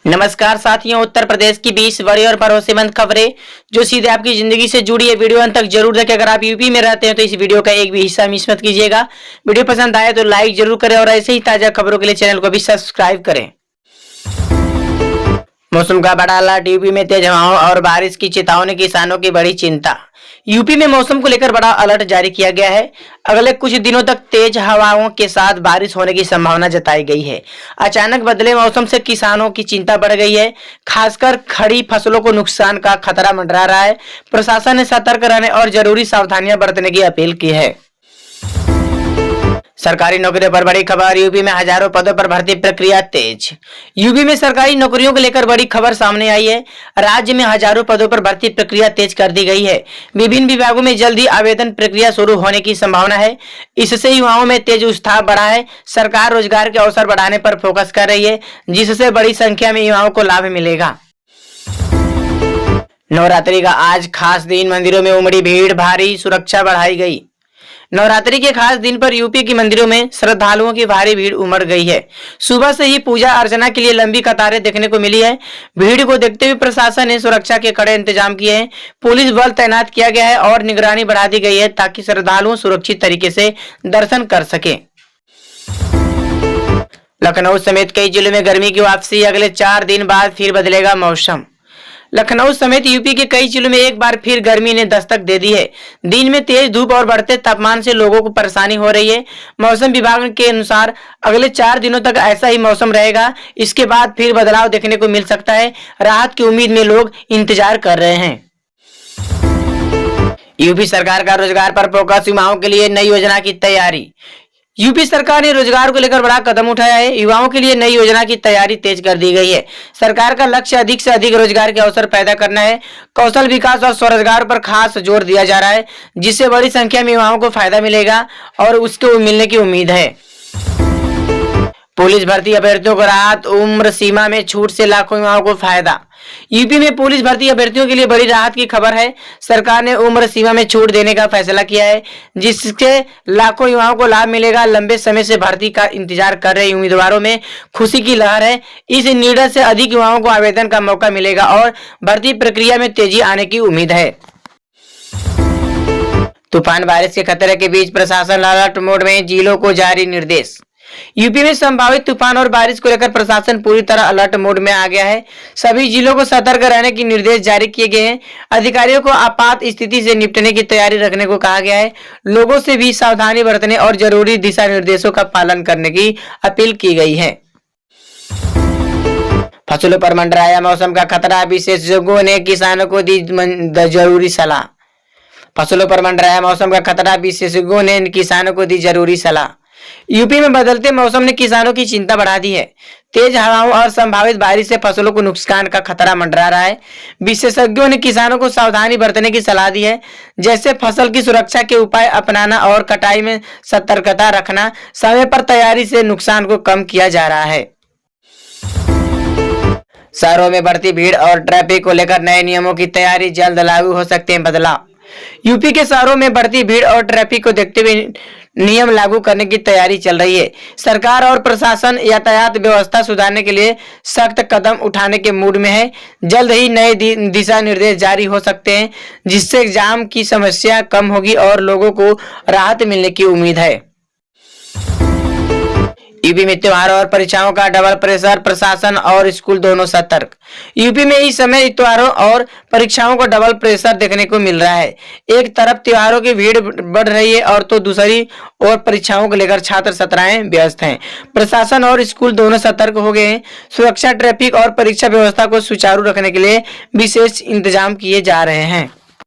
नमस्कार साथियों, उत्तर प्रदेश की 20 बड़ी और भरोसेमंद खबरें जो सीधे आपकी जिंदगी से जुड़ी है। वीडियो अंत तक जरूर देखें। अगर आप यूपी में रहते हैं तो इस वीडियो का एक भी हिस्सा मिस मत कीजिएगा। वीडियो पसंद आए तो लाइक जरूर करें और ऐसे ही ताजा खबरों के लिए चैनल को भी सब्सक्राइब करें। मौसम का बड़ा अलर्ट। यूपी में तेज हवाओं और बारिश की चेतावनी, किसानों की बड़ी चिंता। यूपी में मौसम को लेकर बड़ा अलर्ट जारी किया गया है। अगले कुछ दिनों तक तेज हवाओं के साथ बारिश होने की संभावना जताई गई है। अचानक बदले मौसम से किसानों की चिंता बढ़ गई है। खासकर खड़ी फसलों को नुकसान का खतरा मंडरा रहा है। प्रशासन ने सतर्क रहने और जरूरी सावधानियां बरतने की अपील की है। सरकारी नौकरियों पर बड़ी खबर। यूपी में हजारों पदों पर भर्ती प्रक्रिया तेज। यूपी में सरकारी नौकरियों को लेकर बड़ी खबर सामने आई है। राज्य में हजारों पदों पर भर्ती प्रक्रिया तेज कर दी गई है। विभिन्न विभागों में जल्द ही आवेदन प्रक्रिया शुरू होने की संभावना है। इससे युवाओं में तेज उत्साह बढ़ा है। सरकार रोजगार के अवसर बढ़ाने पर फोकस कर रही है, जिससे बड़ी संख्या में युवाओं को लाभ मिलेगा। नवरात्रि का आज खास दिन। मंदिरों में उमड़ी भीड़, भारी सुरक्षा बढ़ाई गई। नवरात्रि के खास दिन पर यूपी के मंदिरों में श्रद्धालुओं की भारी भीड़ उमड़ गई है। सुबह से ही पूजा अर्चना के लिए लंबी कतारें देखने को मिली है। भीड़ को देखते हुए प्रशासन ने सुरक्षा के कड़े इंतजाम किए हैं। पुलिस बल तैनात किया गया है और निगरानी बढ़ा दी गई है ताकि श्रद्धालु सुरक्षित तरीके से दर्शन कर सके। लखनऊ समेत कई जिलों में गर्मी की वापसी। अगले 4 दिन बाद फिर बदलेगा मौसम। लखनऊ समेत यूपी के कई जिलों में एक बार फिर गर्मी ने दस्तक दे दी है। दिन में तेज धूप और बढ़ते तापमान से लोगों को परेशानी हो रही है। मौसम विभाग के अनुसार अगले 4 दिनों तक ऐसा ही मौसम रहेगा। इसके बाद फिर बदलाव देखने को मिल सकता है। राहत की उम्मीद में लोग इंतजार कर रहे हैं। यूपी सरकार का रोजगार पर फोकस। युवाओं के लिए नई योजना की तैयारी। यूपी सरकार ने रोजगार को लेकर बड़ा कदम उठाया है। युवाओं के लिए नई योजना की तैयारी तेज कर दी गई है। सरकार का लक्ष्य अधिक से अधिक रोजगार के अवसर पैदा करना है। कौशल विकास और स्वरोजगार पर खास जोर दिया जा रहा है, जिससे बड़ी संख्या में युवाओं को फायदा मिलेगा और उसको मिलने की उम्मीद है। पुलिस भर्ती अभ्यर्थियों को राहत। उम्र सीमा में छूट से लाखों युवाओं को फायदा। यूपी में पुलिस भर्ती अभ्यर्थियों के लिए बड़ी राहत की खबर है। सरकार ने उम्र सीमा में छूट देने का फैसला किया है, जिससे लाखों युवाओं को लाभ मिलेगा। लंबे समय से भर्ती का इंतजार कर रहे उम्मीदवारों में खुशी की लहर है। इस निर्णय से अधिक युवाओं को आवेदन का मौका मिलेगा और भर्ती प्रक्रिया में तेजी आने की उम्मीद है। तूफान बारिश के खतरे के बीच प्रशासन अलर्ट मोड में। जिलों को जारी निर्देश। यूपी में संभावित तूफान और बारिश को लेकर प्रशासन पूरी तरह अलर्ट मोड में आ गया है। सभी जिलों को सतर्क रहने के निर्देश जारी किए गए हैं। अधिकारियों को आपात स्थिति से निपटने की तैयारी रखने को कहा गया है। लोगों से भी सावधानी बरतने और जरूरी दिशा निर्देशों का पालन करने की अपील की गई है। फसलों पर मंडराया मौसम का खतरा। विशेषज्ञों ने किसानों को दी जरूरी सलाह। फसलों पर मंडराया मौसम का खतरा। विशेषज्ञों ने किसानों को दी जरूरी सलाह। यूपी में बदलते मौसम ने किसानों की चिंता बढ़ा दी है। तेज हवाओं और संभावित बारिश से फसलों को नुकसान का खतरा मंडरा रहा है। विशेषज्ञों ने किसानों को सावधानी बरतने की सलाह दी है, जैसे फसल की सुरक्षा के उपाय अपनाना और कटाई में सतर्कता रखना। समय पर तैयारी से नुकसान को कम किया जा रहा है। शहरों में बढ़ती भीड़ और ट्रैफिक को लेकर नए नियमों की तैयारी। जल्द लागू हो सकते हैं बदलाव। यूपी के शहरों में बढ़ती भीड़ और ट्रैफिक को देखते हुए नियम लागू करने की तैयारी चल रही है। सरकार और प्रशासन यातायात व्यवस्था सुधारने के लिए सख्त कदम उठाने के मूड में है। जल्द ही नए दिशा निर्देश जारी हो सकते हैं, जिससे जाम की समस्या कम होगी और लोगों को राहत मिलने की उम्मीद है। यूपी में त्योहारों और परीक्षाओं का डबल प्रेशर। प्रशासन और स्कूल दोनों सतर्क। यूपी में इस समय त्योहारों और परीक्षाओं का डबल प्रेशर देखने को मिल रहा है। एक तरफ त्योहारों की भीड़ बढ़ रही है और तो दूसरी ओर परीक्षाओं को लेकर छात्र छात्राएं व्यस्त हैं। प्रशासन और स्कूल दोनों सतर्क हो गए हैं। सुरक्षा, ट्रैफिक और परीक्षा व्यवस्था को सुचारू रखने के लिए विशेष इंतजाम किए जा रहे हैं।